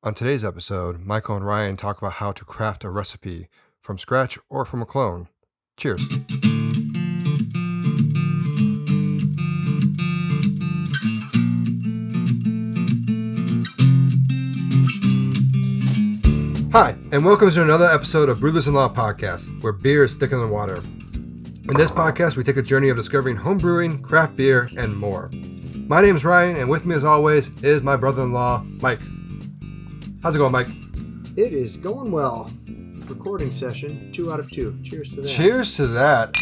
On today's episode, Michael and Ryan talk about how to craft a recipe from scratch or from a clone. Cheers. Hi, and welcome to another episode of Brewthers-in-Law podcast, where beer is thicker than water. In this podcast, we take a journey of discovering home brewing, craft beer, and more. My name is Ryan, and with me as always is my brother-in-law, Mike. How's it going, Mike? It is going well. Recording session, 2 out of 2. Cheers to that. Cheers to that.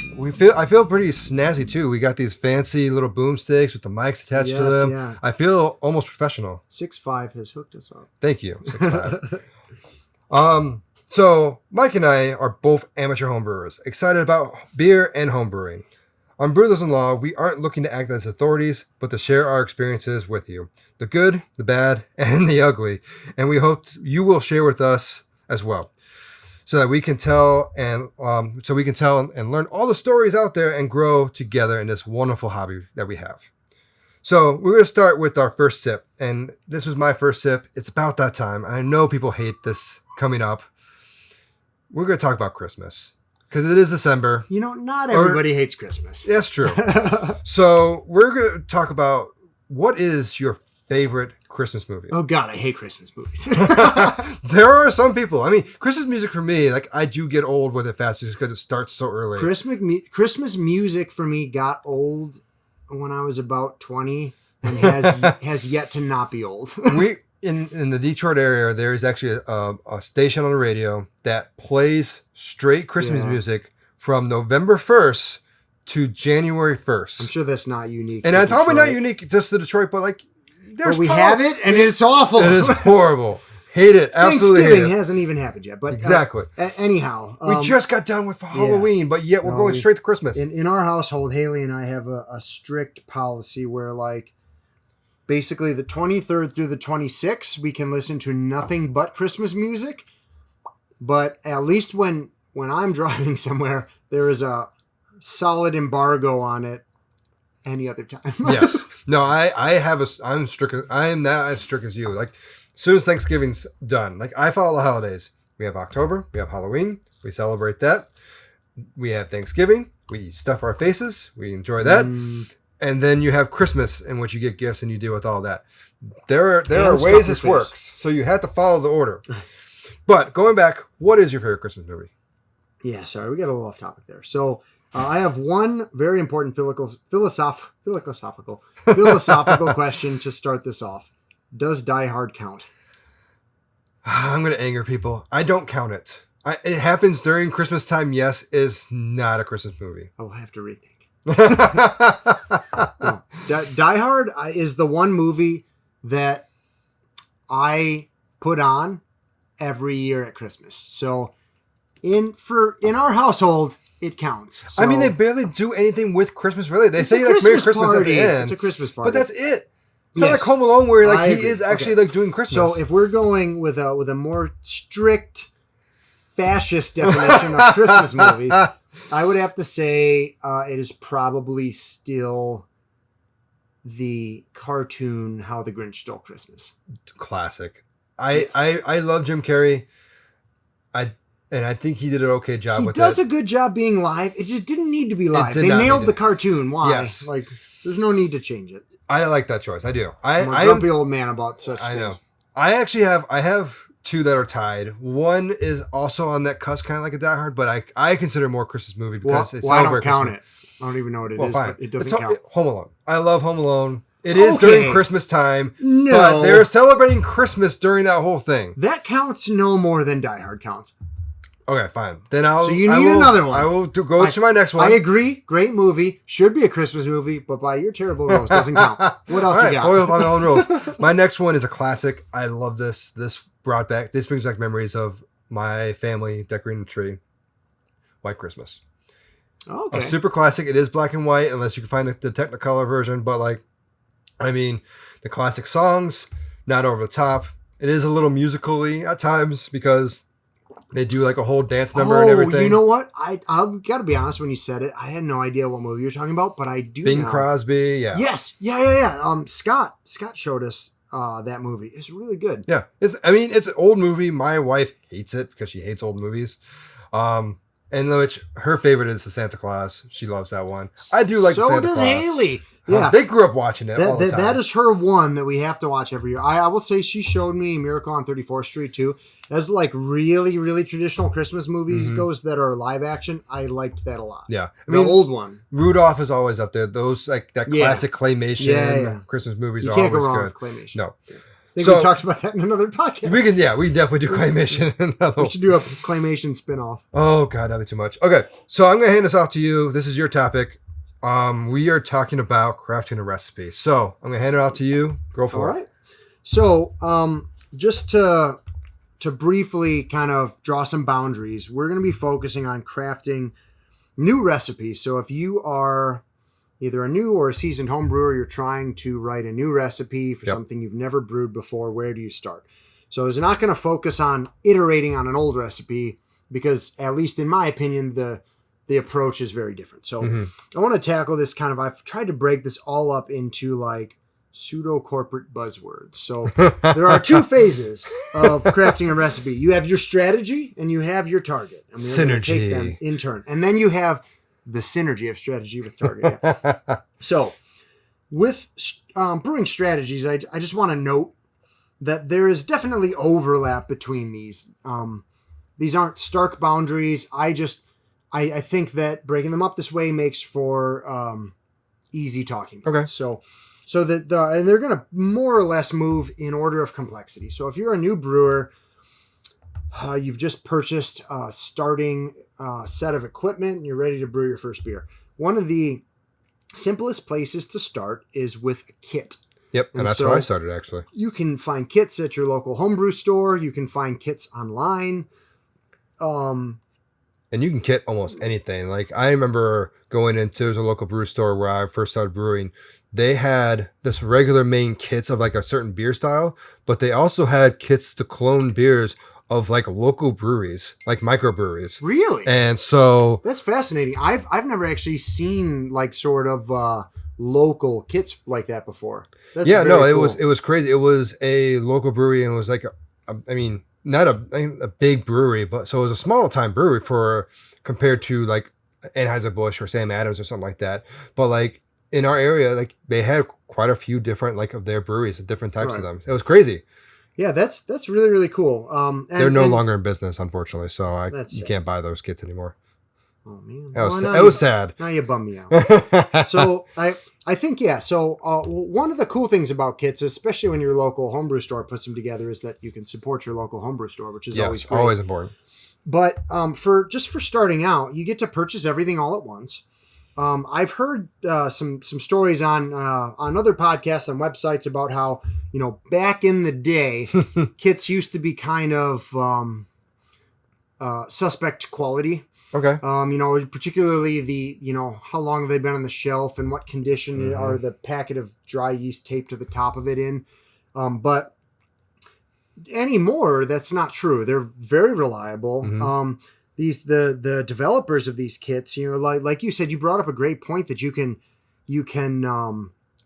I feel pretty snazzy too. We got these fancy little boomsticks with the mics attached to them. Yeah. I feel almost professional. Sixfive has hooked us up. Thank you, Sixfive. So Mike and I are both amateur homebrewers, excited about beer and homebrewing. On Brewthers-in-Law, we aren't looking to act as authorities, but to share our experiences with you. The good, the bad, and the ugly. And we hope you will share with us as well. So that we can tell and learn all the stories out there and grow together in this wonderful hobby that we have. So we're going to start with our first sip. And this was my first sip. It's about that time. I know people hate this coming up. We're going to talk about Christmas. Because it is December. You know, not everybody hates Christmas. That's true. So we're going to talk about what is your favorite Christmas movie. Oh, God, I hate Christmas movies. There are some people. I mean, Christmas music for me, like I do get old with it fast just because it starts so early. Christmas music for me got old when I was about 20 and has yet to not be old. In the Detroit area, there is actually a station on the radio that plays straight Christmas music from November 1st to January 1st. I'm sure that's not unique. And it's probably not unique just to Detroit, but like, have it, and it's awful. It is horrible. Hate it. Absolutely hate it. Thanksgiving hasn't even happened yet. But exactly. Anyhow. We just got done with Halloween, but yet we're going straight to Christmas. In our household, Haley and I have a strict policy where, like, basically the 23rd through the 26th, we can listen to nothing but Christmas music. But at least when I'm driving somewhere, there is a solid embargo on it any other time. Yes. No, I'm strict. I am not as strict as you. Like, as soon as Thanksgiving's done, like I follow the holidays. We have October, we have Halloween, we celebrate that. We have Thanksgiving, we stuff our faces, we enjoy that. And then you have Christmas in which you get gifts and you deal with all that. There are ways this works. So you have to follow the order. But going back, what is your favorite Christmas movie? Yeah, sorry, we got a little off topic there. So I have one very important philosophical question to start this off. Does Die Hard count? I'm going to anger people. I don't count it. It happens during Christmas time. Yes, it's not a Christmas movie. I will have to rethink. No. Die Hard is the one movie that I put on every year at Christmas. So in our household, it counts. So, I mean, they barely do anything with Christmas, really. They say like Merry Christmas at the end. It's a Christmas party. But that's it. It's not like Home Alone where like he is actually like doing Christmas. So if we're going with a more strict fascist definition of Christmas movies, I would have to say it is probably still the cartoon How the Grinch Stole Christmas. Classic. I love Jim Carrey. And I think he did an okay job with it. He does a good job being live. It just didn't need to be live. They nailed the cartoon. Why? Yes. Like, there's no need to change it. I like that choice. I do. I'm a grumpy old man about such things. I know. I actually have two that are tied. One is also on that cusp, kind of like a Die Hard, but I consider it more a Christmas movie because it's I don't count it. I don't even know what it is, fine. But it doesn't count. Home Alone. I love Home Alone. It is during Christmas time, but they're celebrating Christmas during that whole thing. That counts no more than Die Hard counts. Okay, fine. Then So you need another one. I will go to my next one. I agree. Great movie. Should be a Christmas movie, but by your terrible rules, doesn't count. What else you got? Foiled by my own rules. My next one is a classic. I love this. This brings back memories of my family decorating the tree. White Christmas. Okay. A super classic. It is black and white, unless you can find the Technicolor version. But like, I mean, the classic songs, not over the top. It is a little musically at times because they do like a whole dance number and everything. You know what? I've got to be honest. When you said it, I had no idea what movie you're talking about, but I do. Bing Crosby, yeah. Yes, yeah. Scott showed us that movie. It's really good. Yeah, it's an old movie. My wife hates it because she hates old movies. And which her favorite is the Santa Claus. She loves that one. I do like the Santa Claus. So does Haley. Yeah, they grew up watching it all the time. That is her one that we have to watch every year. I will say she showed me Miracle on 34th Street too. As like really, really traditional Christmas movies goes that are live action, I liked that a lot. Yeah. I mean, the old one. Rudolph is always up there. Those like that classic claymation Christmas movies are always good. You can't go wrong with claymation. No. Yeah. I think we talked about that in another podcast. We definitely do claymation. We should do a claymation spinoff. Oh God, that'd be too much. Okay, so I'm gonna hand this off to you. This is your topic. We are talking about crafting a recipe. So I'm gonna hand it off to you. Go for it. All right. So just to briefly kind of draw some boundaries, we're gonna be focusing on crafting new recipes. So if you are either a new or a seasoned home brewer, you're trying to write a new recipe for something you've never brewed before, where do you start? So it's not going to focus on iterating on an old recipe because, at least in my opinion, the approach is very different. So I want to tackle this I've tried to break this all up into like pseudo-corporate buzzwords. So there are two phases of crafting a recipe. You have your strategy and you have your target. And we're going to take them in turn. And then you have the synergy of strategy with target. Yeah. So with brewing strategies, I just want to note that there is definitely overlap between these. These aren't stark boundaries. I think that breaking them up this way makes for easy talking. Okay. So that and they're going to more or less move in order of complexity. So if you're a new brewer, you've just purchased a starting set of equipment and you're ready to brew your first beer. One of the simplest places to start is with a kit. Yep, and that's where I started, actually. You can find kits at your local homebrew store. You can find kits online. And you can kit almost anything. Like, I remember going into a local brew store where I first started brewing. They had this regular main kits of like a certain beer style, but they also had kits to clone beers of like local breweries, like microbreweries. Really? And so that's fascinating. I've never actually seen like sort of local kits like that before. That's cool. It was crazy. It was a local brewery and it was like not a big brewery, but so it was a small time brewery compared to like Anheuser-Busch or Sam Adams or something like that. But like in our area, like they had quite a few different like of their breweries, of different types of them. It was crazy. Yeah, that's really, really cool. They're no longer in business, unfortunately, so you can't buy those kits anymore. Oh man, that was sad. Now you bum me out. So I think So one of the cool things about kits, especially when your local homebrew store puts them together, is that you can support your local homebrew store, which is always great. Always important. But for starting out, you get to purchase everything all at once. I've heard some stories on other podcasts and websites about how, back in the day, kits used to be kind of suspect quality. Okay. Particularly the, how long have they been on the shelf and what condition are the packet of dry yeast taped to the top of it in. But anymore, that's not true. They're very reliable. The developers of these kits, like you said, you brought up a great point that you can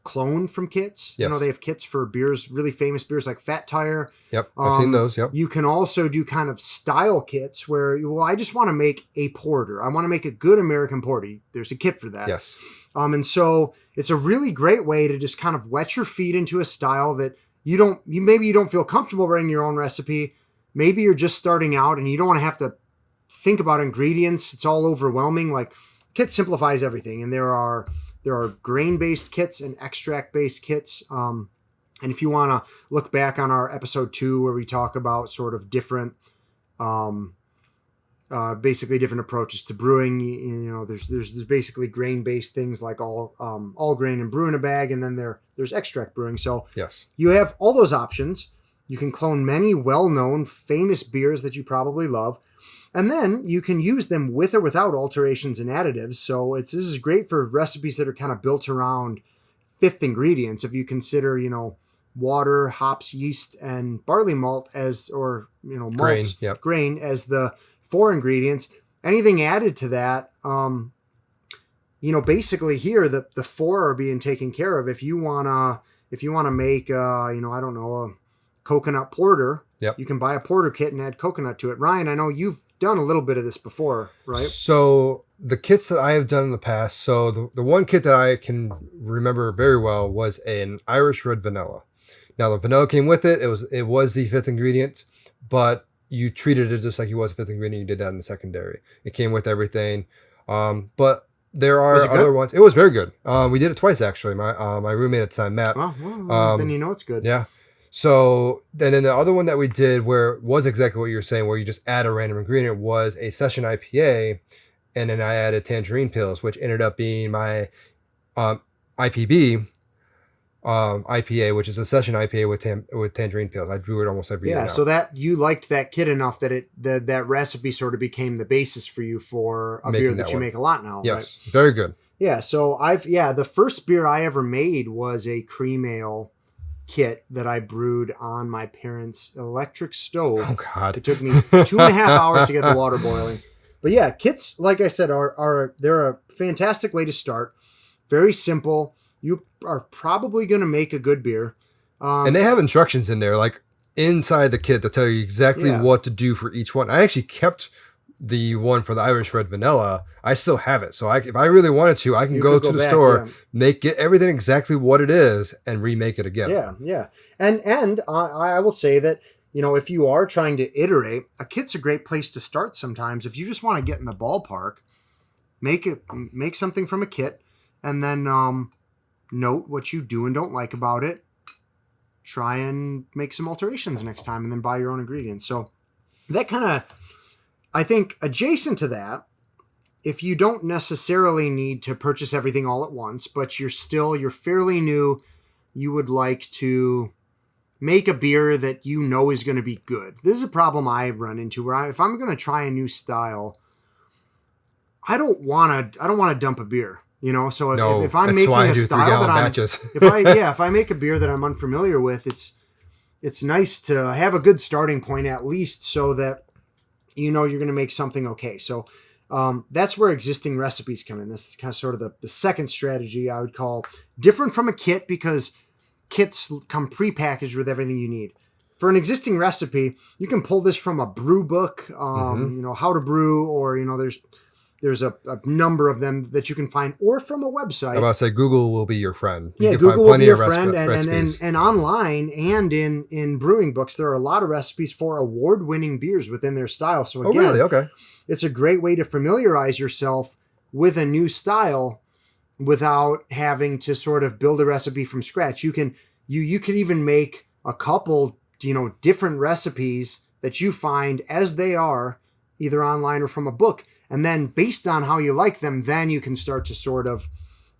clone from kits. Yes. They have kits for beers, really famous beers like Fat Tire. Yep, I've seen those. Yep. You can also do kind of style kits where, I just want to make a porter. I want to make a good American porter. There's a kit for that. Yes. And so it's a really great way to just kind of wet your feet into a style that maybe you don't feel comfortable writing your own recipe. Maybe you're just starting out and you don't want to have to think about ingredients. It's all overwhelming. Like, kit simplifies everything. And there are grain-based kits and extract-based kits. And if you want to look back on our episode 2 where we talk about sort of different, basically different approaches to brewing, there's basically grain-based things like all grain and brew in a bag, and then there's extract brewing. So yes, you have all those options. You can clone many well-known, famous beers that you probably love. And then you can use them with or without alterations and additives. So this is great for recipes that are kind of built around fifth ingredients. If you consider, water, hops, yeast, and barley malt malts, grain as the 4 ingredients, anything added to that, basically here the 4 are being taken care of. If you want if you want to make, I don't know, a coconut porter, Yep. you can buy a porter kit and add coconut to it. Ryan, I know you've done a little bit of this before, right? So the kits that I have done in the past, so the one kit that I can remember very well was an Irish red vanilla. Now the vanilla came with it. It was the fifth ingredient, but you treated it just like it was a fifth ingredient. You did that in the secondary. It came with everything. But there are other ones. It was very good. We did it twice actually. My roommate at the time, Matt. Well, then you know it's good. Yeah. So and then the other one that we did where it was exactly what you were saying, where you just add a random ingredient, was a session IPA, and then I added tangerine pills, which ended up being my IPB IPA, which is a session IPA with tangerine pills. I brew it almost every year. Yeah, so that you liked that kit enough that that recipe sort of became the basis for you for a beer that you make a lot now. Yes, right? Very good. Yeah, so the first beer I ever made was a cream ale kit that I brewed on my parents' electric stove. Oh God! It took me 2.5 hours to get the water boiling. But yeah, kits, like I said, they're a fantastic way to start. Very simple. You are probably going to make a good beer. And they have instructions in there, like inside the kit, to tell you exactly what to do for each one. I actually kept the one for the Irish red vanilla. I still have it. So if I really wanted to, I can go to the store, get everything exactly what it is, and remake it again. Yeah. And I will say that, if you are trying to iterate, a kit's a great place to start sometimes. If you just want to get in the ballpark, make something from a kit, and then note what you do and don't like about it. Try and make some alterations next time, and then buy your own ingredients. So that kind of, I think, adjacent to that, if you don't necessarily need to purchase everything all at once, but you're fairly new, you would like to make a beer that you know is going to be good. This is a problem I run into where if I'm going to try a new style, I don't want to dump a beer. So if I'm making a style that if I make a beer that I'm unfamiliar with, it's nice to have a good starting point at least, so that you're going to make something okay. So that's where existing recipes come in. This is kind of sort of the second strategy I would call different from a kit, because kits come prepackaged with everything you need. For an existing recipe, you can pull this from a brew book, how to brew, or there's a number of them that you can find, or from a website. I'm about to say Google will be your friend. Google will be your friend, and online and in brewing books, there are a lot of recipes for award-winning beers within their style. So again, really? Okay. It's a great way to familiarize yourself with a new style without having to sort of build a recipe from scratch. You can even make a couple, different recipes that you find as they are, either online or from a book. And then based on how you like them, then you can start to sort of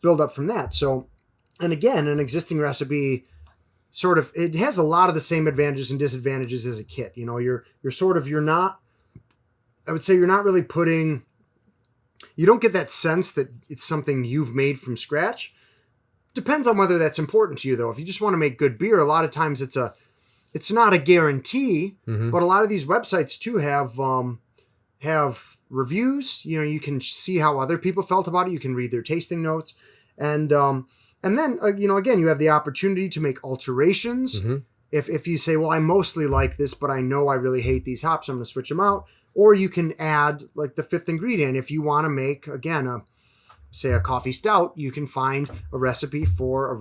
build up from that. So, and again, an existing recipe it has a lot of the same advantages and disadvantages as a kit. You're not really you don't get that sense that it's something you've made from scratch. Depends on whether that's important to you, though. If you just want to make good beer, a lot of times it's not a guarantee, but a lot of these websites too have reviews. You can see how other people felt about it. You can read their tasting notes, and then again, you have the opportunity to make alterations. If you say, well, I mostly like this, but I know I really hate these hops, I'm going to switch them out. Or you can add like the fifth ingredient. If you want to make, again, a coffee stout, you can find a recipe for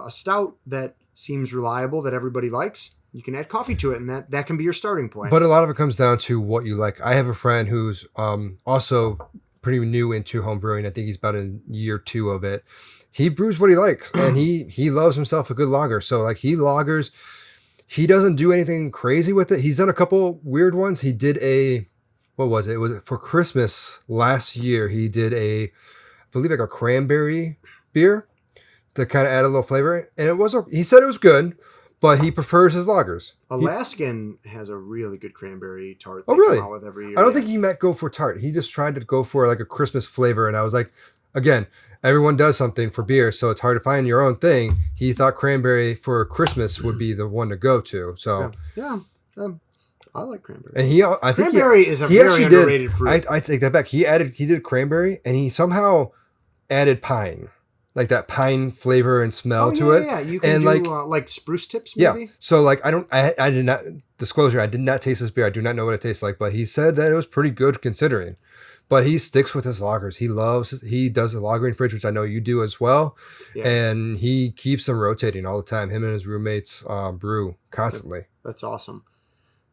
a stout that seems reliable, that everybody likes. You can add coffee to it, and that can be your starting point. But a lot of it comes down to what you like. I have a friend who's also pretty new into home brewing. I think he's about in year 2 of it. He brews what he likes, and he loves himself a good lager. So like he lagers. He doesn't do anything crazy with it. He's done a couple weird ones. He did what was it? It was for Christmas last year. He did I believe like a cranberry beer to kind of add a little flavor. And he said it was good, but he prefers his lagers. Alaskan has a really good cranberry tart. Oh, really? Come out with every year. I don't think he meant go for tart. He just tried to go for like a Christmas flavor. And I was like, again, everyone does something for beer, so it's hard to find your own thing. He thought cranberry for Christmas would be the one to go to. So I like cranberry. And I think cranberry is a very underrated fruit. I take that back. He did cranberry, and he somehow added pine. like that pine flavor and smell Oh, to it. yeah. You can And do like spruce tips, yeah. maybe? So like I did not, disclosure, I did not taste this beer. I do not know what it tastes like, but he said that it was pretty good considering. But he sticks with his lagers. He does a lagering fridge, which I know you do as well. Yeah. And he keeps them rotating all the time. Him and his roommates brew constantly. That's awesome.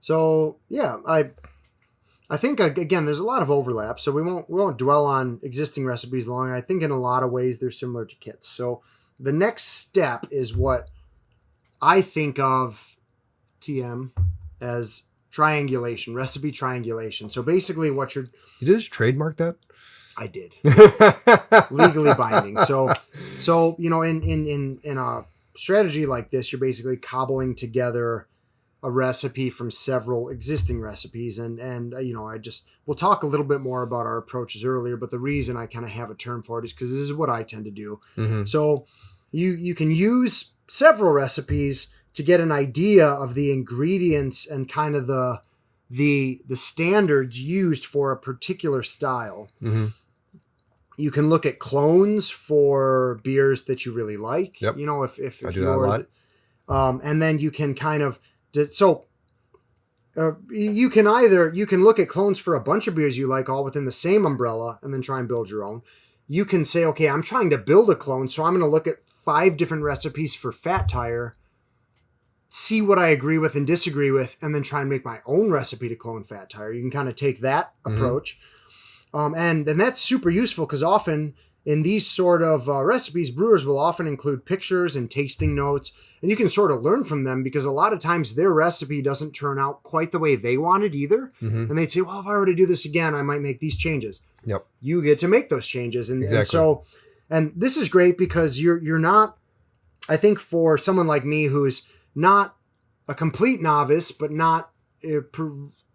So yeah, I think again there's a lot of overlap, so we won't dwell on existing recipes long. I think in a lot of ways they're similar to kits. So the next step is what I think of TM as triangulation, recipe triangulation. So basically what you're You just trademark that? I did. Legally binding. So in a strategy like this, you're basically cobbling together a recipe from several existing recipes, and we'll talk a little bit more about our approaches earlier, but the reason I kind of have a term for it is because this is what I tend to do. Mm-hmm. So you can use several recipes to get an idea of the ingredients and kind of the standards used for a particular style. Mm-hmm. You can look at clones for beers that you really like. Yep. If I do that a lot. And then you can kind of you can look at clones for a bunch of beers you like all within the same umbrella and then try and build your own. You can say, okay, I'm trying to build a clone, so I'm going to look at 5 different recipes for Fat Tire, see what I agree with and disagree with, and then try and make my own recipe to clone Fat Tire. You can kind of take that approach. And that's super useful because often in these sort of recipes, brewers will often include pictures and tasting notes, and you can sort of learn from them because a lot of times their recipe doesn't turn out quite the way they wanted either. Mm-hmm. And they'd say, well, if I were to do this again, I might make these changes. Yep. You get to make those changes. Exactly. And this is great because you're not, I think for someone like me who's not a complete novice, but not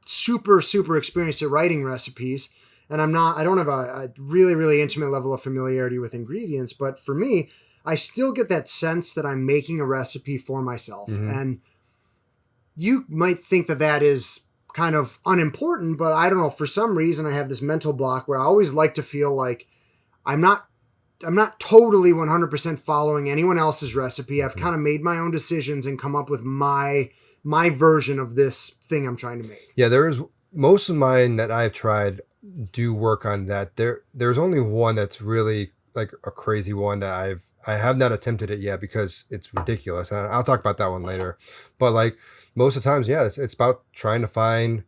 super, super experienced at writing recipes, and I don't have a really, really intimate level of familiarity with ingredients, but for me, I still get that sense that I'm making a recipe for myself. Mm-hmm. And you might think that is kind of unimportant, but I don't know, for some reason I have this mental block where I always like to feel like I'm not totally 100% following anyone else's recipe. I've kind of made my own decisions and come up with my version of this thing I'm trying to make. Yeah, there's most of mine that I've tried do work on that. There's only one that's really like a crazy one that I have not attempted it yet because it's ridiculous. And I'll talk about that one later. But like most of the times, yeah, it's about trying to find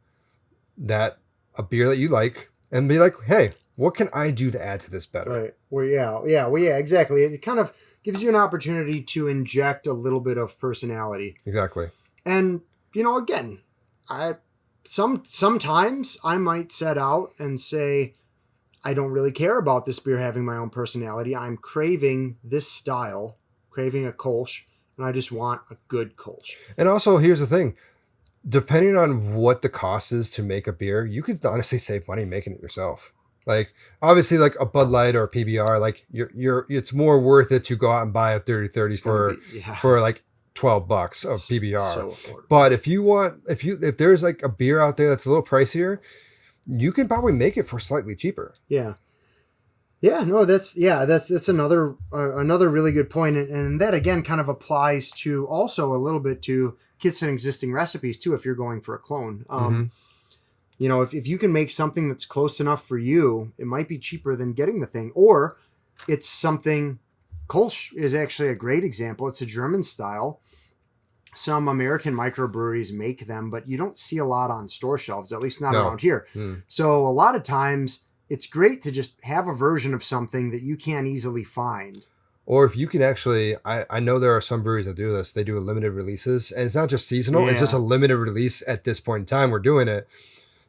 a beer that you like and be like, hey, what can I do to add to this better? Right. Well, yeah, exactly. It kind of gives you an opportunity to inject a little bit of personality. Exactly. And again, sometimes I might set out and say, I don't really care about this beer having my own personality. I'm craving this style, craving a Kolsch, and I just want a good Kolsch. And also, here's the thing. Depending on what the cost is to make a beer, you could honestly save money making it yourself. Like, obviously, like a Bud Light or a PBR, like it's more worth it to go out and buy a 30 for like $12 of PBR. So affordable. But if there's like a beer out there that's a little pricier, you can probably make it for slightly cheaper. Yeah. Yeah, no, that's another really good point. And that again kind of applies to also a little bit to kits and existing recipes too, if you're going for a clone. If you can make something that's close enough for you, it might be cheaper than getting the thing. Or it's something, Kolsch is actually a great example. It's a German style. Some American microbreweries make them, but you don't see a lot on store shelves, at least not around here. So a lot of times it's great to just have a version of something that you can't easily find. Or if you can actually, I know there are some breweries that do this. They do a limited releases, and it's not just seasonal. Yeah. It's just a limited release at this point in time. We're doing it.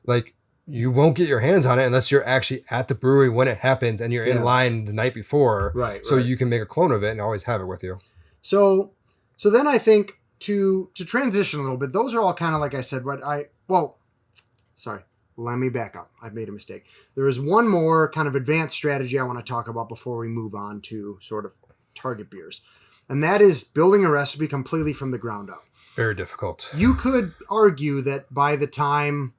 Like, you won't get your hands on it unless you're actually at the brewery when it happens and you're in line the night before. Right. So you can make a clone of it and always have it with you. So then I think to transition a little bit, those are all kind of, like I said, let me back up. I've made a mistake. There is one more kind of advanced strategy I want to talk about before we move on to sort of target beers. And that is building a recipe completely from the ground up. Very difficult. You could argue that by the time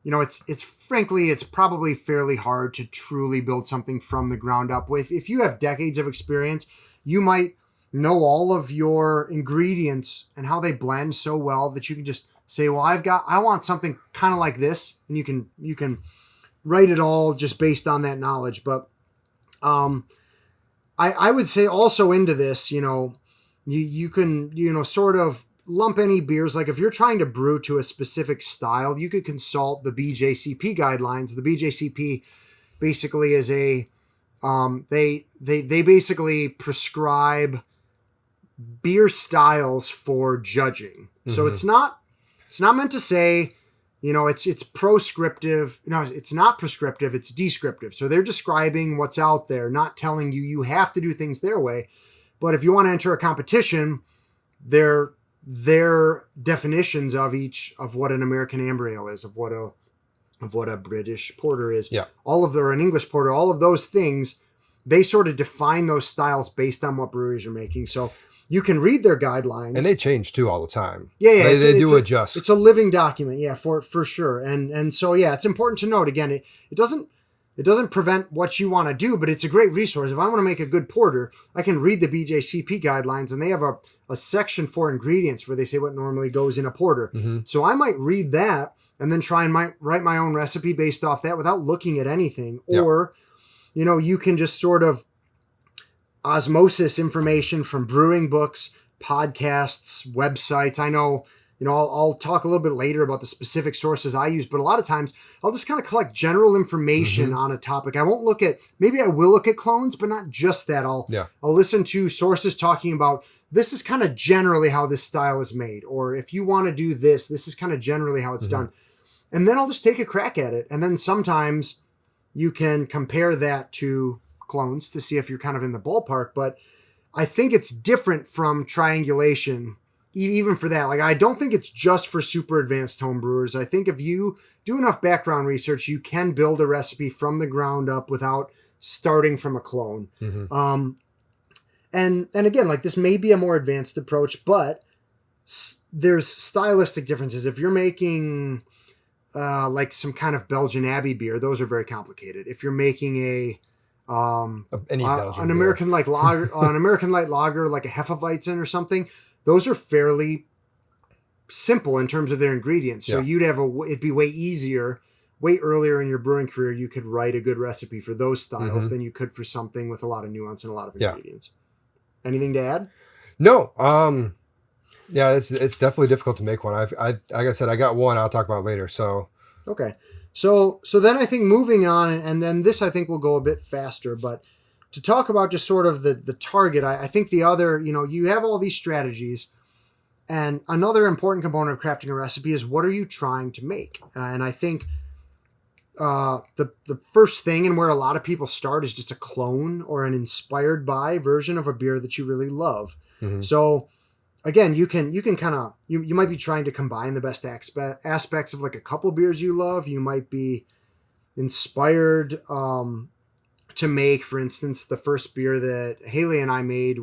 it's frankly, it's probably fairly hard to truly build something from the ground up. If you have decades of experience, you might know all of your ingredients and how they blend so well that you can just say, well, I want something kind of like this. And you can write it all just based on that knowledge. But, I would say also into this, you can, sort of lump any beers. Like if you're trying to brew to a specific style, you could consult the BJCP guidelines. The BJCP basically is they basically prescribe beer styles for judging. Mm-hmm. So it's not meant to say, it's proscriptive. No, it's not prescriptive. It's descriptive. So they're describing what's out there, not telling you have to do things their way. But if you want to enter a competition, their definitions of what an American amber ale is, of what a British porter is, or an English porter, all of those things, they sort of define those styles based on what breweries are making. So you can read their guidelines, and they change too all the time. Yeah, they do adjust. It's a living document, for sure. And so it's important to note again. It doesn't prevent what you want to do, but it's a great resource. If I want to make a good porter, I can read the BJCP guidelines, and they have a section for ingredients where they say what normally goes in a porter. Mm-hmm. So I might read that and then try and write my own recipe based off that without looking at anything. Or, you can just sort of osmosis information from brewing books, podcasts, websites. I know, I'll talk a little bit later about the specific sources I use, but a lot of times I'll just kind of collect general information on a topic. I won't maybe I will look at clones, but not just that. I'll listen to sources talking about, this is kind of generally how this style is made. Or if you want to do this is kind of generally how it's done. And then I'll just take a crack at it. And then sometimes you can compare that to clones to see if you're kind of in the ballpark. But I think it's different from triangulation, even for that. Like, I don't think it's just for super advanced homebrewers. I think if you do enough background research, you can build a recipe from the ground up without starting from a clone. And again, like, this may be a more advanced approach, but there's stylistic differences. If you're making like some kind of Belgian Abbey beer, those are very complicated. If you're making an American light lager, like a Hefeweizen or something, those are fairly simple in terms of their ingredients. So it'd be way easier, way earlier in your brewing career, you could write a good recipe for those styles than you could for something with a lot of nuance and a lot of ingredients. Anything to add? No. It's definitely difficult to make one. Like I said, I got one I'll talk about later. So okay. So then I think moving on, and then this I think will go a bit faster, but to talk about just sort of the target, I think the other, you have all these strategies, and another important component of crafting a recipe is, what are you trying to make? And I think the first thing, and where a lot of people start, is just a clone or an inspired by version of a beer that you really love. So again, you can kind of, you might be trying to combine the best aspects of like a couple beers you love. You might be inspired to make, for instance, the first beer that Haley and I made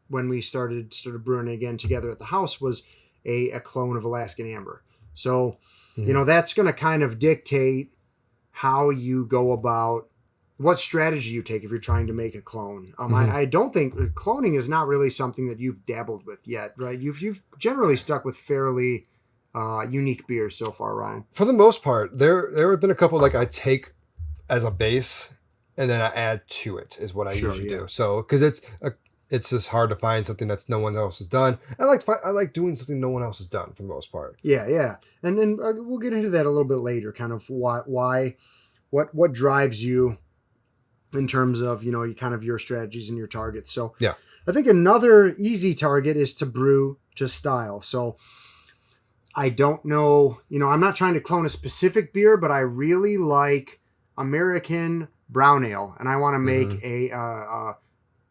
when we started brewing again together at the house was a clone of Alaskan Amber. So, that's going to kind of dictate how you go about what strategy you take if you're trying to make a clone. I don't think cloning is not really something that you've dabbled with yet, right? You've generally stuck with fairly unique beers so far, Ryan. For the most part, there have been a couple like I take as a base and then I add to it is what I usually do. So because it's just hard to find something that's no one else has done. I like doing something no one else has done for the most part. Yeah, and then we'll get into that a little bit later. Kind of why, what drives you in terms of, kind of your strategies and your targets. So I think another easy target is to brew to style. So I don't know, I'm not trying to clone a specific beer, but I really like American brown ale, and I want to make a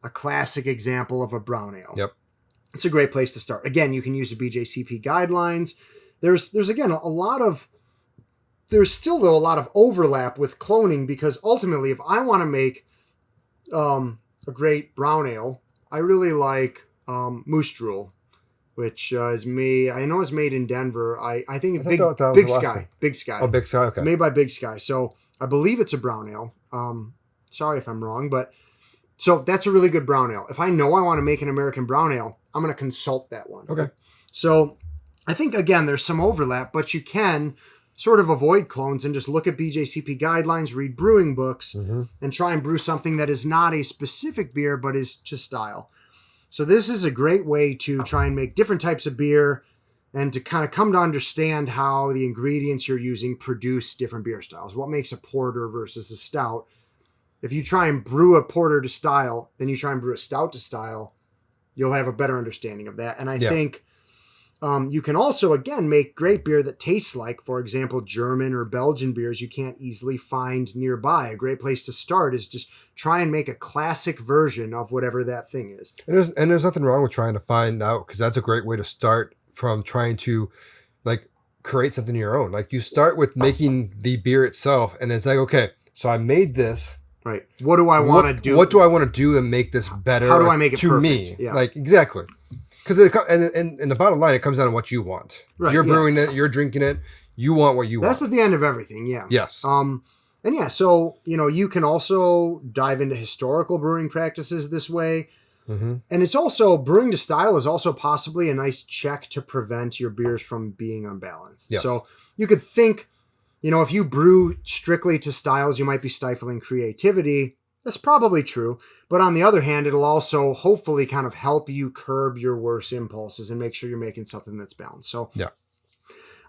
classic example of a brown ale. Yep. It's a great place to start. Again, you can use the BJCP guidelines. There's again, there's still, though, a lot of overlap with cloning, because ultimately, if I want to make a great brown ale, I really like Moose Drool. which is made. I know it's made in Denver. I think I thought that was Big Alaska. Sky. Big Sky. Oh, Big Sky. Okay. Made by Big Sky. So I believe it's a brown ale. Sorry if I'm wrong, but so that's a really good brown ale. If I know I want to make an American brown ale, I'm going to consult that one. Okay. So I think, again, there's some overlap, but you can sort of avoid clones and just look at BJCP guidelines, read brewing books, and try and brew something that is not a specific beer, but is to style. So this is a great way to try and make different types of beer and to kind of come to understand how the ingredients you're using produce different beer styles. What makes a porter versus a stout? If you try and brew a porter to style, then you try and brew a stout to style, you'll have a better understanding of that. And I think you can also, again, make great beer that tastes like, for example, German or Belgian beers you can't easily find nearby. A great place to start is just try and make a classic version of whatever that thing is. And there's nothing wrong with trying to find out, because that's a great way to start from trying to like create something of your own. Like you start with making the beer itself, and it's like, okay, so I made this. Right. What do I want to do? What do I want to do to make this better? How do I make it to perfect? me? Yeah. Like exactly. Because and the bottom line, it comes down to what you want. Right, you're brewing it, you're drinking it. You want what you want. That's at the end of everything. Yeah. Yes. And yeah, so you can also dive into historical brewing practices this way. And it's also, brewing to style is also possibly a nice check to prevent your beers from being unbalanced. Yes. So you could think, if you brew strictly to styles, you might be stifling creativity. That's probably true. But on the other hand, it'll also hopefully kind of help you curb your worst impulses and make sure you're making something that's balanced. So yeah.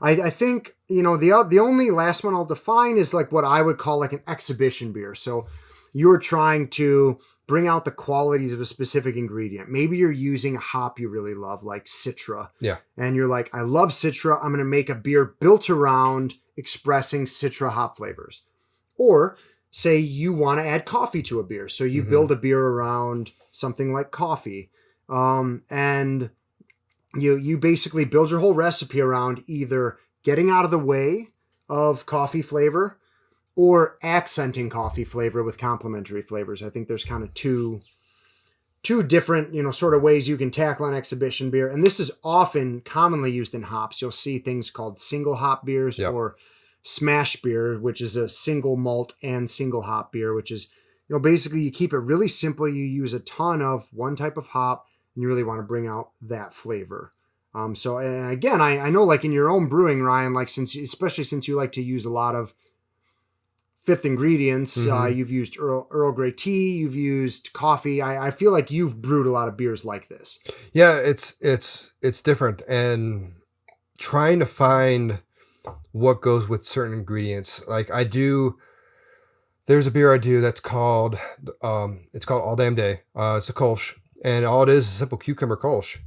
I think, the only last one I'll define is like what I would call like an exhibition beer. So you're trying to bring out the qualities of a specific ingredient. Maybe you're using a hop you really love, like Citra. Yeah. And you're like, I love Citra. I'm going to make a beer built around expressing Citra hop flavors. Or say you want to add coffee to a beer. So you build a beer around something like coffee. And you basically build your whole recipe around either getting out of the way of coffee flavor or accenting coffee flavor with complementary flavors. I think there's kind of two different, sort of ways you can tackle an exhibition beer. And this is often commonly used in hops. You'll see things called single hop beers or smash beer, which is a single malt and single hop beer, which is, basically you keep it really simple. You use a ton of one type of hop and you really want to bring out that flavor. So, and again, I know like in your own brewing, Ryan, like especially since you like to use a lot of fifth ingredients, you've used Earl Grey tea, you've used coffee. I feel like you've brewed a lot of beers like this. Yeah, it's different, and trying to find what goes with certain ingredients. Like there's a beer I do that's called All Damn Day. It's a Kolsch, and all it is a simple cucumber Kolsch.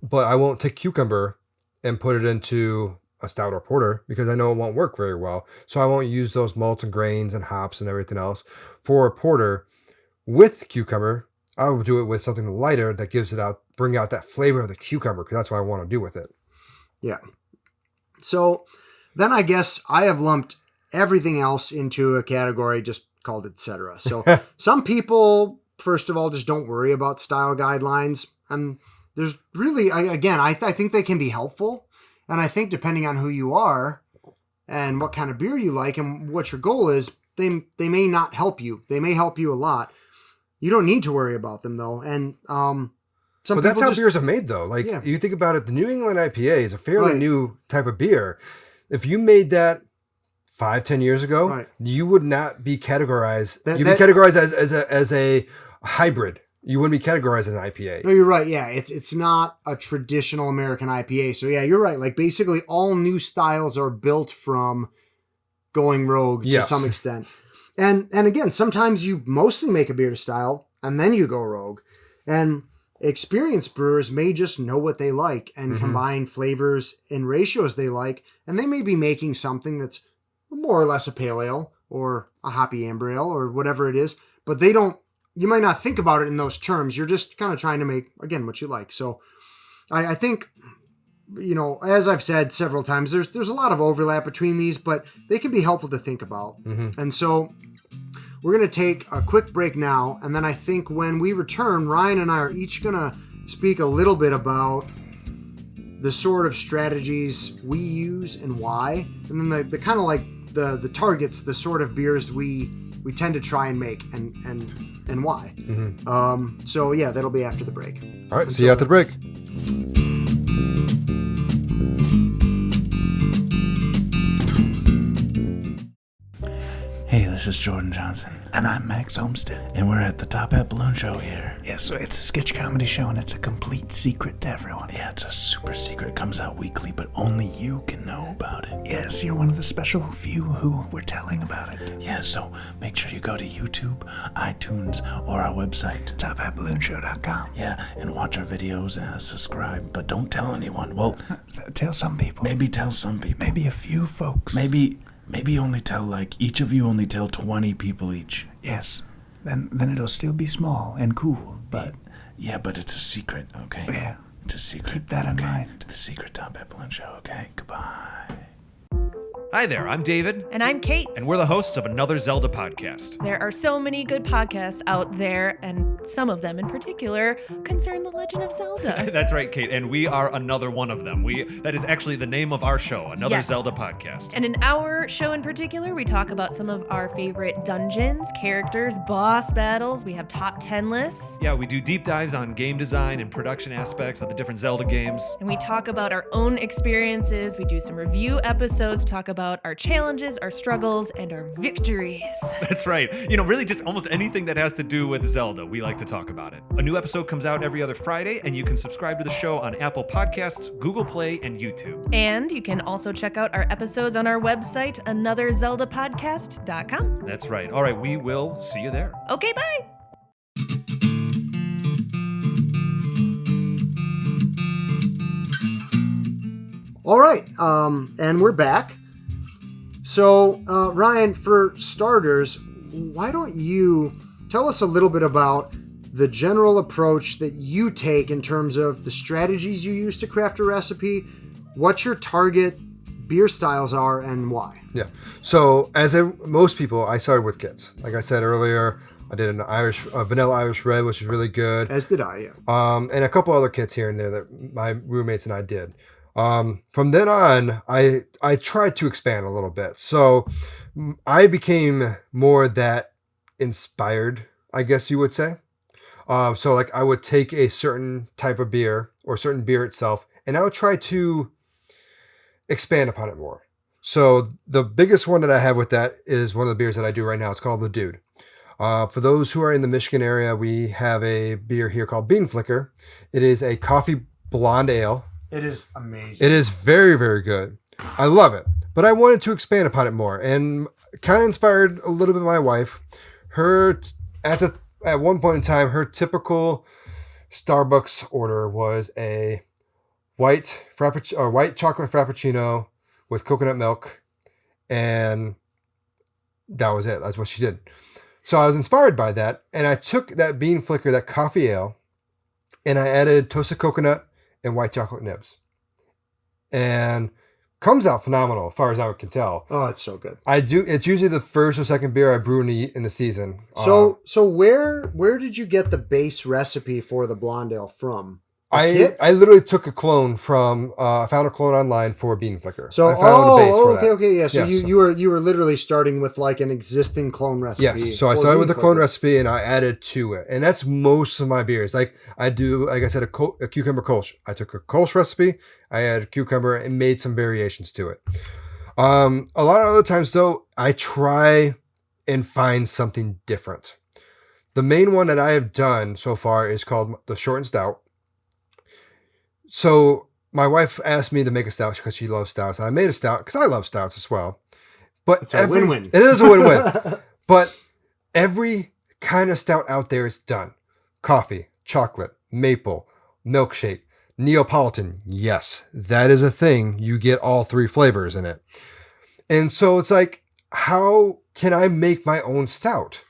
But I won't take cucumber and put it into a stout or porter because I know it won't work very well. So I won't use those malts and grains and hops and everything else for a porter with cucumber. I will do it with something lighter that bring out that flavor of the cucumber, because that's what I want to do with it. Yeah. So then I guess I have lumped everything else into a category just called etc. So some people, first of all, just don't worry about style guidelines. And there's really, I think they can be helpful. And I think depending on who you are and what kind of beer you like and what your goal is, they may not help you. They may help you a lot. You don't need to worry about them though. And but that's how beers are made though. Like you think about it, the New England IPA is a fairly new type of beer. If you made that 5-10 years ago, you would not be categorized. You'd be categorized as a hybrid. You wouldn't be categorized as an IPA. No, you're right. Yeah, it's not a traditional American IPA. So yeah, you're right. Like basically all new styles are built from going rogue to some extent. And again, sometimes you mostly make a beer to style and then you go rogue. And experienced brewers may just know what they like and combine flavors in ratios they like. And they may be making something that's more or less a pale ale or a hoppy amber ale or whatever it is, but you might not think about it in those terms. You're just kind of trying to make, again, what you like. So I think, as I've said several times, there's a lot of overlap between these, but they can be helpful to think about. And so we're going to take a quick break now. And then I think when we return, Ryan and I are each going to speak a little bit about the sort of strategies we use and why, and then the kind of like the targets, the sort of beers we tend to try and make and why. So yeah, that'll be after the break. All right, see you after the break. Hey, this is Jordan Johnson. And I'm Max Homestead. And we're at the Top Hat Balloon Show here. Yeah, so it's a sketch comedy show and it's a complete secret to everyone. Yeah, it's a super secret. It comes out weekly, but only you can know about it. Yes, you're one of the special few who we're telling about it. Yeah, so make sure you go to YouTube, iTunes, or our website, TopHatBalloonShow.com. Yeah, and watch our videos and subscribe, but don't tell anyone. Well, tell some people. Maybe tell some people. Maybe a few folks. Maybe only tell, like, each of you only tell 20 people each. Yes. Then it'll still be small and cool, but... Yeah, but it's a secret, okay? Yeah. It's a secret. Keep that in mind. The secret Top Hat Balloon Show, okay? Goodbye. Hi there, I'm David. And I'm Kate. And we're the hosts of another Zelda podcast. There are so many good podcasts out there, and some of them in particular concern the Legend of Zelda. That's right, Kate, and we are another one of them. That is actually the name of our show, Another Zelda Podcast. And in our show in particular, we talk about some of our favorite dungeons, characters, boss battles. We have top 10 lists. Yeah, we do deep dives on game design and production aspects of the different Zelda games. And we talk about our own experiences. We do some review episodes, talk about our challenges, our struggles, and our victories. That's right. Really just almost anything that has to do with Zelda, we like to talk about it. A new episode comes out every other Friday, and you can subscribe to the show on Apple Podcasts, Google Play, and YouTube. And you can also check out our episodes on our website, anotherzeldapodcast.com. That's right. All right, we will see you there. Okay, bye! All right, and we're back. So, Ryan, for starters, why don't you tell us a little bit about the general approach that you take in terms of the strategies you use to craft a recipe, what your target beer styles are, and why? Yeah. So, most people, I started with kits. Like I said earlier, I did an vanilla Irish red, which is really good. As did I, yeah. And a couple other kits here and there that my roommates and I did. From then on, I tried to expand a little bit. So I became more that inspired, I guess you would say. So like I would take a certain type of beer or certain beer itself, and I would try to expand upon it more. So the biggest one that I have with that is one of the beers that I do right now. It's called The Dude. For those who are in the Michigan area, we have a beer here called Bean Flicker. It is a coffee blonde ale. It is amazing. It is very, very good. I love it. But I wanted to expand upon it more, and kind of inspired a little bit my wife. At one point in time, her typical Starbucks order was a white chocolate frappuccino with coconut milk, and that was it. That's what she did. So I was inspired by that, and I took that Bean Flicker, that coffee ale, and I added toasted coconut and white chocolate nibs, and comes out phenomenal as far as I can tell. Oh, it's so good. It's usually the first or second beer I brew in the season. So where did you get the base recipe for the blonde ale from? I literally took a clone from I found a clone online for Bean Flicker. So I found a base for that. Okay, yeah. So you were literally starting with like an existing clone recipe. Yes. So I started with the clone recipe and I added to it, and that's most of my beers. Like I do, like I said, a cucumber Kolsch. I took a Kolsch recipe, I added cucumber and made some variations to it. A lot of other times though, I try and find something different. The main one that I have done so far is called the Short and Stout. So my wife asked me to make a stout because she loves stouts. I made a stout because I love stouts as well. But it's a win-win. It is a win-win. But every kind of stout out there is done. Coffee, chocolate, maple, milkshake, Neapolitan. Yes, that is a thing. You get all three flavors in it. And so it's like, how can I make my own stout?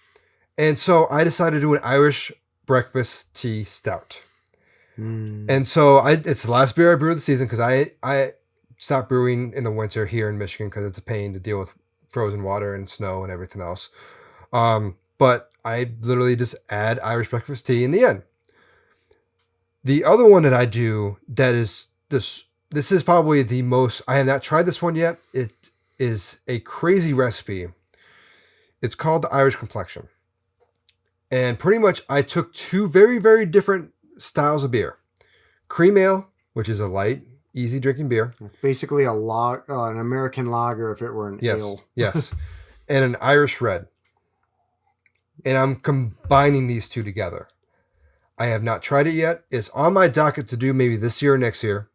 And so I decided to do an Irish breakfast tea stout. And so it's the last beer I brew of the season because I stopped brewing in the winter here in Michigan because it's a pain to deal with frozen water and snow and everything else. But I literally just add Irish breakfast tea in the end. The other one that I do that is just this is probably the most. I have not tried this one yet. It is a crazy recipe. It's called the Irish Complexion. And pretty much I took two very, very different styles of beer. Cream ale, which is a light, easy drinking beer. It's basically an American lager if it were an ale. Yes. And an Irish red. And I'm combining these two together. I have not tried it yet. It's on my docket to do maybe this year or next year.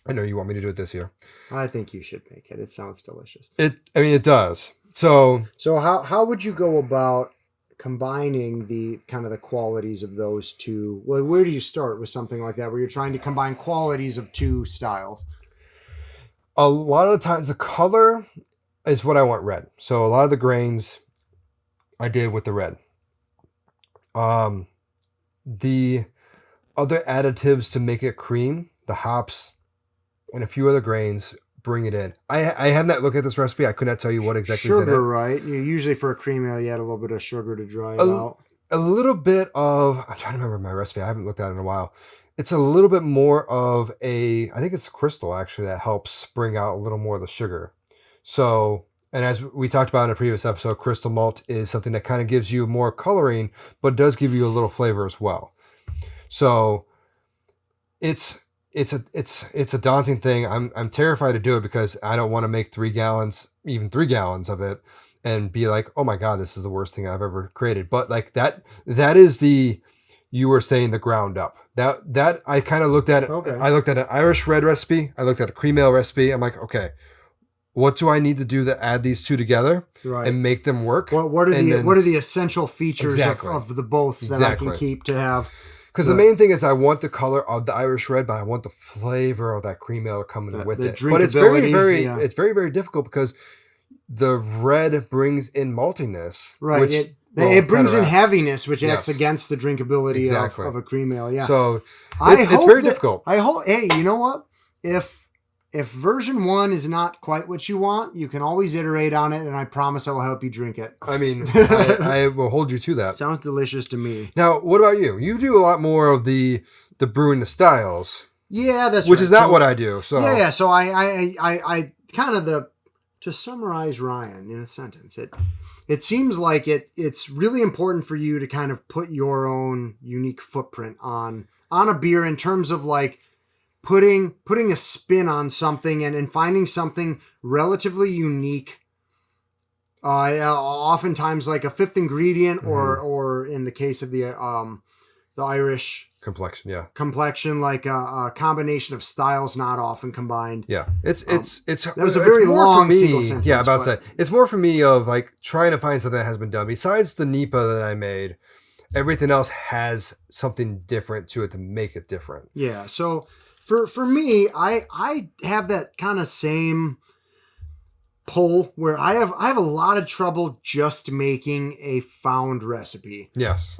I know you want me to do it this year. I think you should make it. It sounds delicious. It does. So how would you go about combining the kind of the qualities of those two? Well, where do you start with something like that where you're trying to combine qualities of two styles? a lot of the times the color is what I want red. So a lot of the grains I did with the red. The other additives to make it cream, the hops, and a few other grains bring it in. I have not looked at this recipe. I could not tell you what exactly is in it. Sugar, right? Usually for a cream ale, you add a little bit of sugar to dry it out. A little bit of, I'm trying to remember my recipe. I haven't looked at it in a while. It's a little bit more of I think it's crystal actually that helps bring out a little more of the sugar. So, and as we talked about in a previous episode, crystal malt is something that kind of gives you more coloring, but does give you a little flavor as well. So it's a daunting thing. I'm terrified to do it because I don't want to make 3 gallons, even 3 gallons of it and be like, oh my God, this is the worst thing I've ever created. But like that is you were saying the ground up. That I kind of looked at it. Okay. I looked at an Irish red recipe. I looked at a cream ale recipe. I'm like, okay, what do I need to do to add these two together and make them work? What are the essential features of the both that I can keep to have? Because the main thing is I want the color of the Irish red, but I want the flavor of that cream ale coming in with it. But it's very, it's very, very difficult because the red brings in maltiness. Right. Which it brings in heaviness, which acts against the drinkability of a cream ale. Yeah. So it's very difficult. Hey, you know what? If version 1 is not quite what you want, you can always iterate on it, and I promise I will help you drink it. I mean, I will hold you to that. Sounds delicious to me. Now, what about you? You do a lot more of the brewing the styles. Yeah, that's which is not what I do. So yeah. So I kind of to summarize Ryan in a sentence, it seems like it's really important for you to kind of put your own unique footprint on a beer in terms of like putting a spin on something and finding something relatively unique. Oftentimes like a fifth ingredient or in the case of the Irish complexion, like a combination of styles not often combined. Yeah, that was a very long single sentence. Yeah, about to say it's more for me of like trying to find something that has been done besides the NEPA that I made. Everything else has something different to it to make it different. Yeah, so for me, I have that kind of same pull where I have a lot of trouble just making a found recipe. Yes.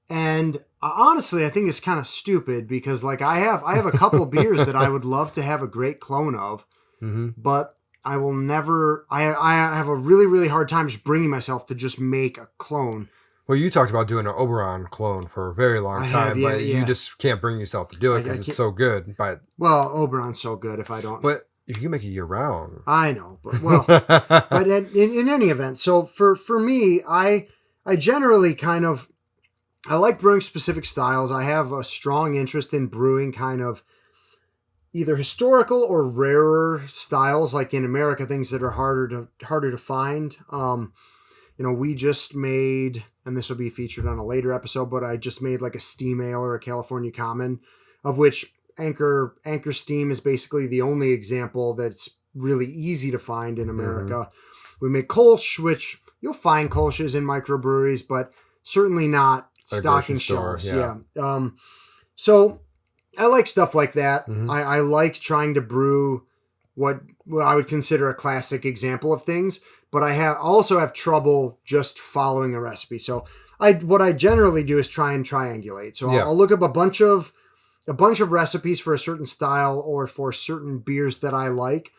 And honestly, I think it's kind of stupid because like I have a couple beers that I would love to have a great clone of, but I will never. I have a really, really hard time just bringing myself to just make a clone. Well, you talked about doing an Oberon clone for a very long time, but you just can't bring yourself to do it because it's so good. Well, Oberon's so good if I don't. But if you can make it year round, I know. But but in any event, so for me, I generally kind of I like brewing specific styles. I have a strong interest in brewing kind of either historical or rarer styles, like in America, things that are harder to find. We just made, and this will be featured on a later episode, but I just made like a steam ale or a California Common, of which Anchor Steam is basically the only example that's really easy to find in America. We make Kolsch, which you'll find Kolsch's in microbreweries, but certainly not stocking shelves. Yeah. So I like stuff like that. I like trying to brew what I would consider a classic example of things, but I also have trouble just following a recipe. So what I generally do is try and triangulate. So I'll look up a bunch of recipes for a certain style or for certain beers that I like,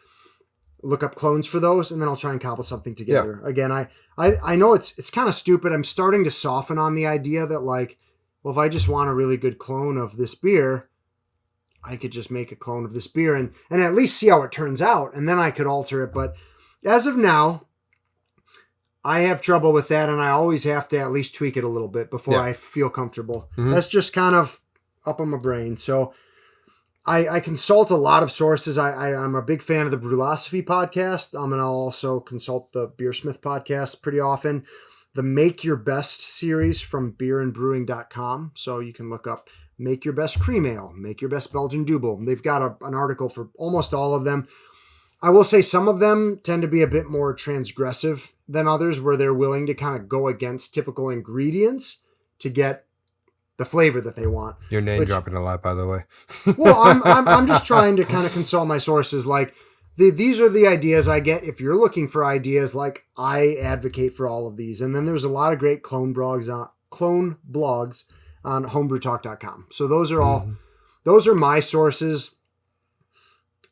look up clones for those, and then I'll try and cobble something together. Again, I know it's kind of stupid. I'm starting to soften on the idea that like, well, if I just want a really good clone of this beer, I could just make a clone of this beer and at least see how it turns out, and then I could alter it. But as of now, I have trouble with that, and I always have to at least tweak it a little bit before I feel comfortable. That's just kind of up on my brain. So I consult a lot of sources. I'm a big fan of the Brewlosophy podcast, and I'll also consult the Beersmith podcast pretty often. The Make Your Best series from beerandbrewing.com. So you can look up Make Your Best Cream Ale, Make Your Best Belgian Double. They've got an article for almost all of them. I will say some of them tend to be a bit more transgressive than others, where they're willing to kind of go against typical ingredients to get the flavor that they want. You're name dropping a lot, by the way. Well, I'm just trying to kind of consult my sources. Like, these are the ideas I get. If you're looking for ideas, like, I advocate for all of these. And then there's a lot of great clone blogs on homebrewtalk.com. So those are all, those are my sources.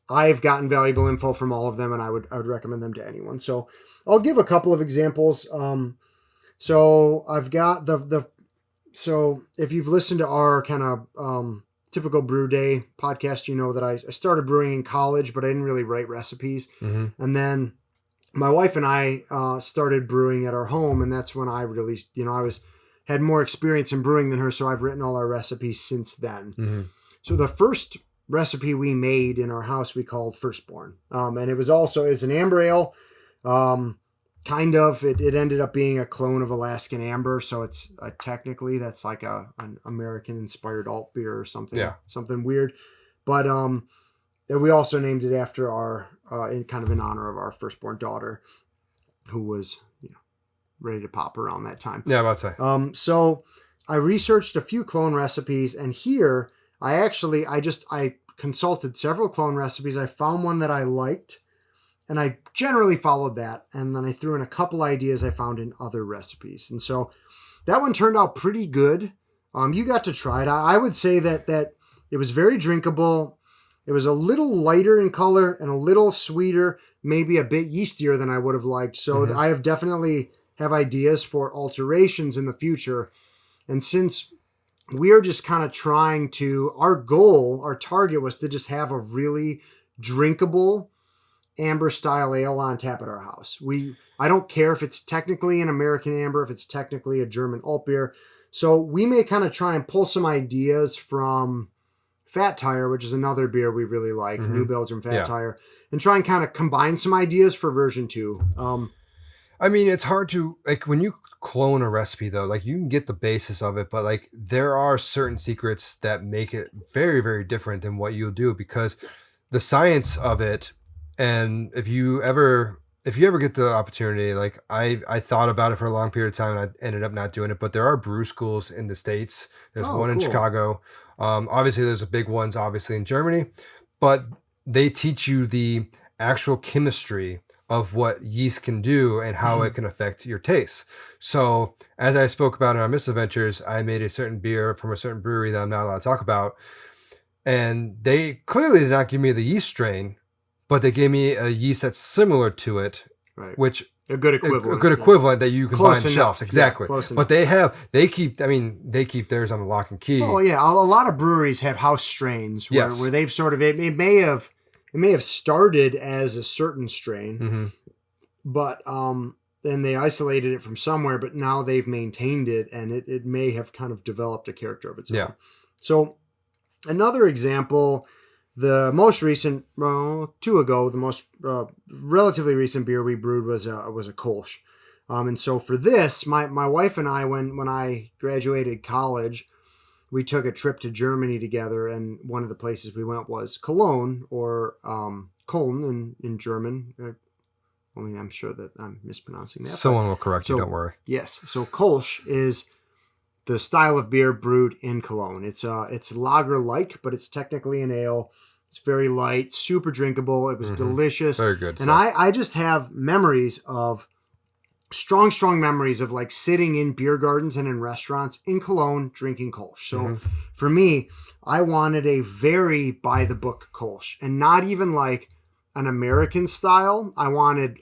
I've gotten valuable info from all of them, and I would recommend them to anyone. So I'll give a couple of examples. So I've got so if you've listened to our kind of Typical Brew Day podcast, you know that I started brewing in college, but I didn't really write recipes. And then my wife and I started brewing at our home, and that's when I really, had more experience in brewing than her, so I've written all our recipes since then. So the first recipe we made in our house we called Firstborn, and it was an amber ale. Kind of. It ended up being a clone of Alaskan Amber, so it's technically that's like an American-inspired alt beer or something. Something weird. But we also named it after our, in honor of our firstborn daughter, who was ready to pop around that time. Yeah, I'm about to say. So I researched a few clone recipes, and here I consulted several clone recipes. I found one that I liked, and I generally followed that. And then I threw in a couple ideas I found in other recipes. And so that one turned out pretty good. You got to try it. I would say that it was very drinkable. It was a little lighter in color and a little sweeter, maybe a bit yeastier than I would have liked. So I have definitely have ideas for alterations in the future. And since we are just kind of trying to, our target was to just have a really drinkable amber style ale on tap at our house. I don't care if it's technically an American amber, if it's technically a German alt beer. So we may kind of try and pull some ideas from Fat Tire, which is another beer we really like, New Belgium Fat Tire, and try and kind of combine some ideas for version 2. I mean, it's hard to, like, when you clone a recipe, though, like, you can get the basis of it, but, like, there are certain secrets that make it very, very different than what you'll do, because the science of it, and if you ever get the opportunity, like, I thought about it for a long period of time, and I ended up not doing it, but there are brew schools in the States. There's one in Chicago. Obviously, there's big ones, obviously, in Germany, but they teach you the actual chemistry of what yeast can do and how it can affect your taste. So as I spoke about in our misadventures, I made a certain beer from a certain brewery that I'm not allowed to talk about. And they clearly did not give me the yeast strain, but they gave me a yeast that's similar to it, which a good equivalent. A good equivalent that you can Close buy on the enough. shelves. Exactly. Yeah, close but they keep theirs on the lock and key. Oh yeah. A lot of breweries have house strains where they've sort of, it may have started as a certain strain, but then they isolated it from somewhere, but now they've maintained it, and it may have kind of developed a character of its own. So another example, the most recent, the most relatively recent beer we brewed was a Kolsch. And so for this, my wife and I, when I graduated college, we took a trip to Germany together, and one of the places we went was Cologne, or Köln in German. Only I'm sure that I'm mispronouncing that. Someone will correct you, don't worry. Yes. So Kolsch is the style of beer brewed in Cologne. It's lager-like, but it's technically an ale. It's very light, super drinkable. It was delicious. Very good. And I just have strong memories of like sitting in beer gardens and in restaurants in Cologne drinking Kolsch. So for me, I wanted a very by the book Kolsch, and not even like an American style. I wanted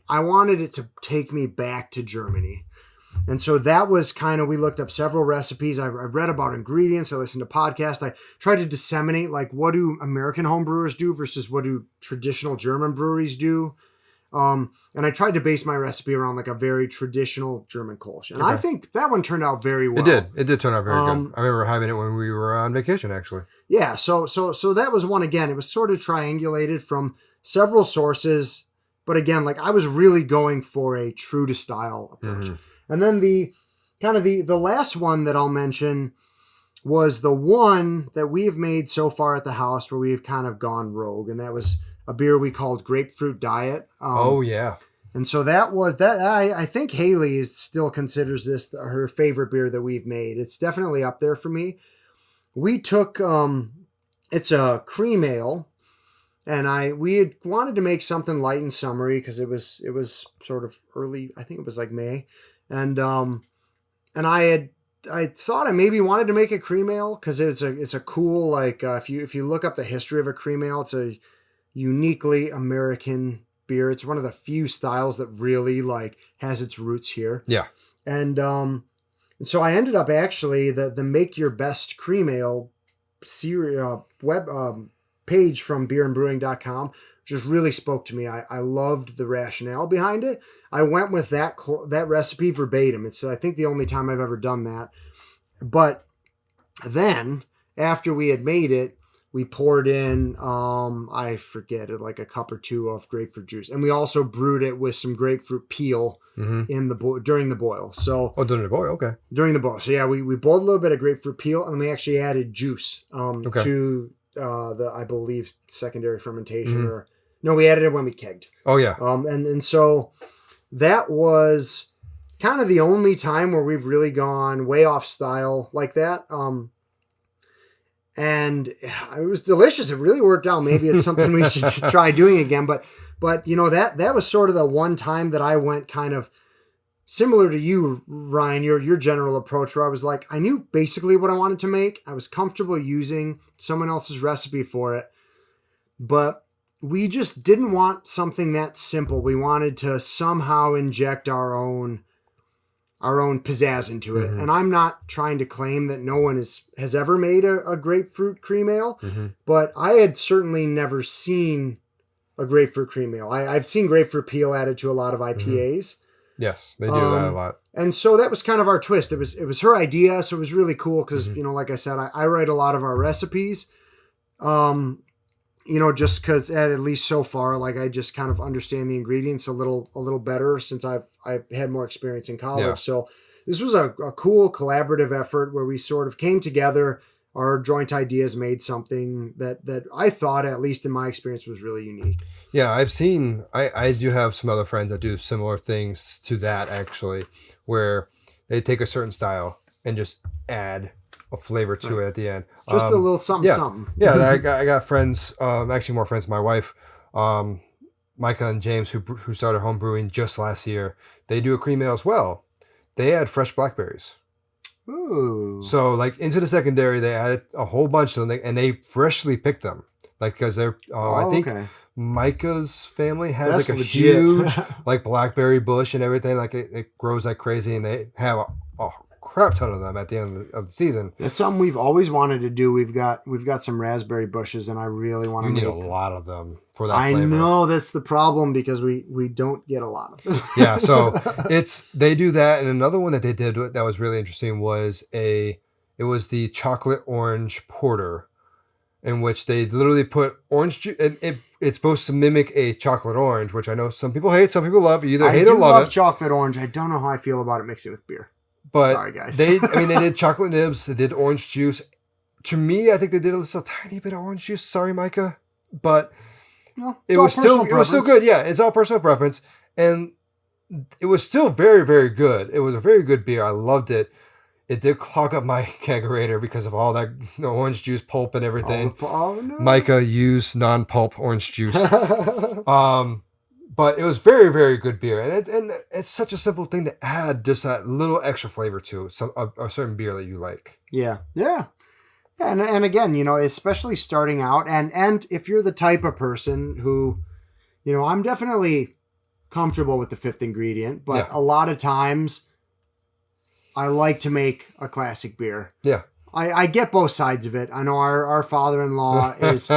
it to take me back to Germany. And so that was kind of, we looked up several recipes. I read about ingredients. I listened to podcasts. I tried to disseminate, like, what do American homebrewers do versus what do traditional German breweries do. And I tried to base my recipe around like a very traditional German Kolsch. And I think that one turned out very well. It did turn out very good. I remember having it when we were on vacation, actually. Yeah. So that was one. Again, it was sort of triangulated from several sources. But again, like I was really going for a true to style approach. Mm-hmm. And then the last one that I'll mention was the one that we've made so far at the house where we've kind of gone rogue. And that was a beer we called Grapefruit Diet. Yeah. And so that was that. I think Haley still considers this her favorite beer that we've made. It's definitely up there for me. We took, it's a cream ale. And we had wanted to make something light and summery because it was sort of early. I think it was like May. And I thought I maybe wanted to make a cream ale because it's a cool, like if you look up the history of a cream ale, it's a uniquely American beer. It's one of the few styles that really like has its roots here. Yeah. And so I ended up actually the Make Your Best Cream Ale web page from beerandbrewing.com just really spoke to me. I loved the rationale behind it. I went with that recipe verbatim. It's I think the only time I've ever done that. But then after we had made it, we poured in, I forget it, like a cup or two of grapefruit juice. And we also brewed it with some grapefruit peel during the boil. So during the boil, okay. During the boil. So yeah, we boiled a little bit of grapefruit peel and we actually added juice to I believe secondary fermentation or no, we added it when we kegged. Oh yeah. And so that was kind of the only time where we've really gone way off style like that. And it was delicious. It really worked out. Maybe it's something we should try doing again. But you know, that was sort of the one time that I went kind of similar to you, Ryan, your general approach, where I was like, I knew basically what I wanted to make. I was comfortable using someone else's recipe for it, but we just didn't want something that simple. We wanted to somehow inject our own pizzazz into it. Mm-hmm. And I'm not trying to claim that no one has ever made a grapefruit cream ale, but I had certainly never seen a grapefruit cream ale. I've seen grapefruit peel added to a lot of IPAs. Yes, they do that a lot. And so that was kind of our twist. It was her idea, so it was really cool because, you know, like I said, I write a lot of our recipes, you know, just because at least so far, like I just kind of understand the ingredients a little better since I've had more experience in college. Yeah. So this was a cool collaborative effort where we sort of came together. Our joint ideas made something that I thought, at least in my experience, was really unique. Yeah, I've seen, I do have some other friends that do similar things to that, actually, where they take a certain style and just add a flavor to it at the end. Just a little something. Yeah, I got friends, actually more friends, my wife, Micah and James, who started home brewing just last year. They do a cream ale as well. They add fresh blackberries. Ooh. So like into the secondary, they added a whole bunch of them, and they freshly picked them, like because they're. I think Micah's family has like a huge like blackberry bush and everything. Like it grows like crazy, and they have a crap ton of them at the end of the season. It's something we've always wanted to do. We've got some raspberry bushes, and I really want to. You need a lot of them for that flavor. I know that's the problem because we don't get a lot of them. Yeah, so they do that, and another one that they did that was really interesting was it was the chocolate orange porter, in which they literally put orange juice. It's supposed to mimic a chocolate orange, which I know some people hate, some people love. You either hate or love it. I love chocolate orange. I don't know how I feel about it mixing with beer. But sorry, guys. they did chocolate nibs. They did orange juice. To me, I think they did a tiny bit of orange juice. Sorry, Micah, but it was still good. Yeah, it's all personal preference, and it was still very, very good. It was a very good beer. I loved it. It did clog up my kegerator because of all that orange juice pulp and everything. Oh, no. Micah used non-pulp orange juice. But it was very, very good beer. And it's such a simple thing to add just that little extra flavor to a certain beer that you like. Yeah. Yeah. And again, you know, especially starting out and if you're the type of person who, you know, I'm definitely comfortable with the fifth ingredient, but a lot of times I like to make a classic beer. Yeah. I get both sides of it. I know our father-in-law is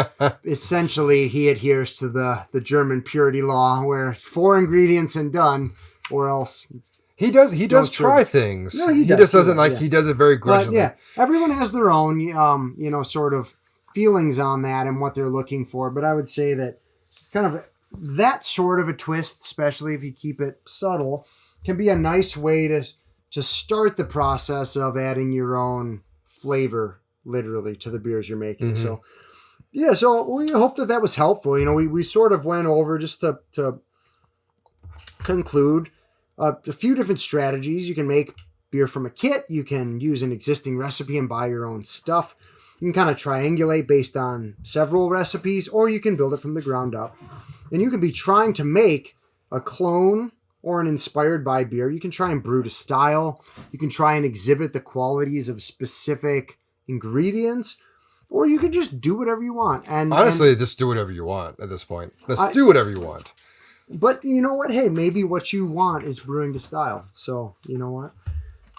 essentially, he adheres to the German purity law where 4 ingredients and done, or else. He does try things. No, he does. just doesn't he does it very But grudgingly. yeah, everyone has their own, sort of feelings on that and what they're looking for. But I would say that kind of that sort of a twist, especially if you keep it subtle, can be a nice way to start the process of adding your own flavor, literally, to the beers you're making. Mm-hmm. So, yeah, so we hope that was helpful. We sort of went over just to conclude a few different strategies. You can make beer from a kit. You can use an existing recipe and buy your own stuff. You can kind of triangulate based on several recipes, or you can build it from the ground up. And you can be trying to make a clone or an inspired by beer. You can try and brew to style. You can try and exhibit the qualities of specific ingredients, or you can just do whatever you want. And honestly, just do whatever you want at this point. Do whatever you want. But you know what? Hey, maybe what you want is brewing to style. So you know what?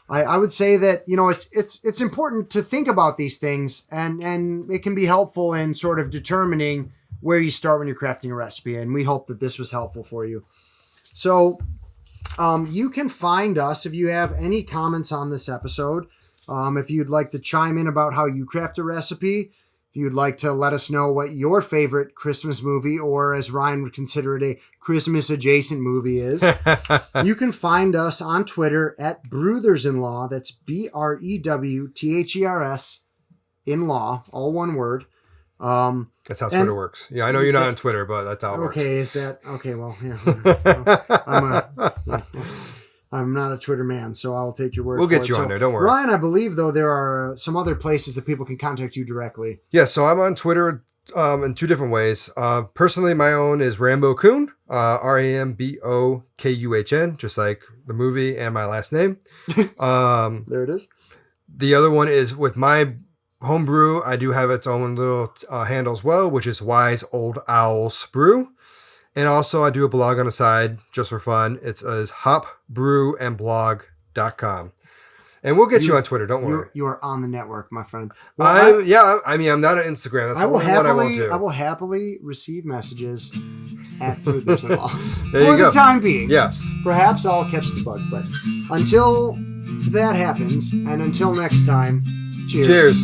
I would say that it's important to think about these things, and it can be helpful in sort of determining where you start when you're crafting a recipe. And we hope that this was helpful for you. So you can find us if you have any comments on this episode. If you'd like to chime in about how you craft a recipe, if you'd like to let us know what your favorite Christmas movie, or as Ryan would consider it, a Christmas adjacent movie is, you can find us on Twitter at Brewthers-in-Law. That's BREWTHERS in law, all one word. That's how Twitter works. Yeah, I know you're not on Twitter, but that's how it works. Okay, is that okay? Well, yeah. I'm not a Twitter man, so I'll take your word. We'll for get it. you on there. Don't worry, Ryan. I believe though there are some other places that people can contact you directly. Yeah, so I'm on Twitter in 2 different ways. Personally, my own is Rambo Kuhn, RAMBOKUHN, just like the movie and my last name. There it is. The other one is with my homebrew. I do have its own little handle as well, which is Wise Old Owls Brew. And also I do a blog on the side just for fun. It's hopbrewandblog.com. And we'll get you on Twitter. Don't worry. You are on the network, my friend. Well, I'm not on Instagram. That's the only one I won't do. I will happily receive messages at Brewthers-in-Law There you for go. the time being. Yes. Perhaps I'll catch the bug, but until that happens, and until next time, cheers. Cheers.